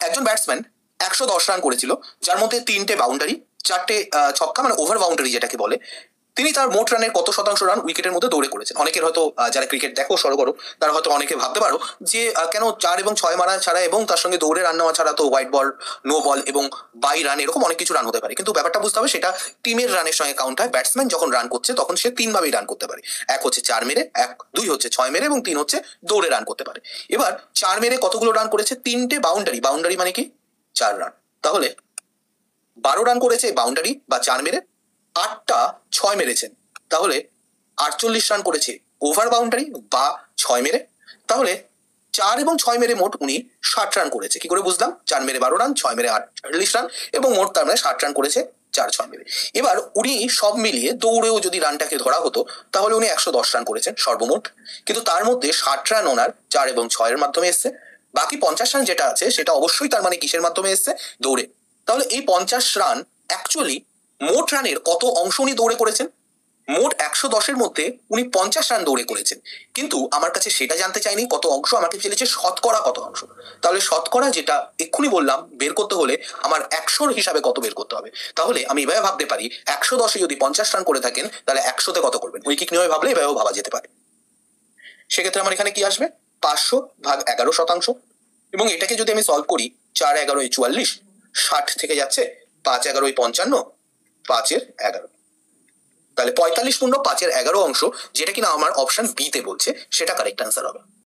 একজন batsman 110 run করেছিল, যার মধ্যে 3টে বাউন্ডারি, 4টে ছক্কা, মানে ওভার বাউন্ডারি যেটাকে বলে। তিনি তার মোট রানের কত শতাংশ রান উইকেটের মধ্যে দৌড়ে করেছেন? অনেকের হয়তো যারা ক্রিকেট দেখো সরগর, তারা হয়তো অনেকে ভাবতে পারো যে কেন 4 এবং 6 মারা ছাড়া এবং তার সঙ্গে দৌড়ে রান নেওয়া ছাড়া তো হোয়াইট বল, নো বল এবং বাই রান এরকম অনেক কিছু রান হতে পারে, কিন্তু ব্যাপারটা বুঝতে হবে সেটা টিমের রানের সঙ্গে কাউন্ট হয়। ব্যাটসম্যান যখন রান করছে তখন সে 3 ভাবেই রান করতে পারে। এক হচ্ছে 4 মেরে, 2 হচ্ছে 6 মেরে এবং 3 হচ্ছে দৌড়ে রান করতে পারে। এবার 4 মেরে কতগুলো রান করেছে? 3টে বাউন্ডারি। বাউন্ডারি মানে কি? 4 রান। তাহলে 12 রান করেছে বাউন্ডারি বা 4 মেরে, 8টা 6 মেরেছেন, তাহলে 48 রান করেছে ওভার বাউন্ডারি বা 6 মেরে। তাহলে 4 এবং 6 মেরে মোট উনি 60 রান করেছে। কি করে বুঝলাম? 4 মেরে 12 রান, 6 মেরে 48 রান এবং মোট তার মানে 60 রান করেছে 4-6 মেরে। এবার উনি সব মিলিয়ে দৌড়েও যদি রানটাকে ধরা হতো তাহলে উনি 110 রান করেছেন সর্বমোট, কিন্তু তার মধ্যে 60 রান ওনার 4 এবং 6 এর মাধ্যমে এসছে। বাকি 50 রান যেটা আছে সেটা অবশ্যই তার মানে কিসের মাধ্যমে এসছে? দৌড়ে। তাহলে এই 50 রান অ্যাকচুয়ালি মোট রানের কত অংশ উনি দৌড়ে করেছেন? মোট 110-এর মধ্যে উনি 50 রান দৌড়ে করেছেন, কিন্তু আমার কাছে সেটা জানতে চাইনি কত অংশ, আমাকে চেয়েছে শতকরা কত অংশ। তাহলে শতকরা যেটা এক্ষুনি বললাম বের করতে হলে আমার 100-র হিসাবে কত বের করতে হবে। তাহলে আমি এভাবে ভাবতে পারি 110-এ যদি 50 রান করে থাকেন তাহলে 100-তে কত করবেন? ঐকিক নিয়মে ভাবলে এভাবেও ভাবা যেতে পারে। সেক্ষেত্রে আমার এখানে কি আসবে? 500/11 শতাংশ। এবং এটাকে যদি আমি সলভ করি, 4-11 44, 60 থেকে যাচ্ছে 5-11 55, 5-11, তাহলে 45 পূর্ণ 5-11 অংশ, যেটা কিনা আমার অপশন বি তে বলছে, সেটা কারেক্ট অ্যান্সার হবে।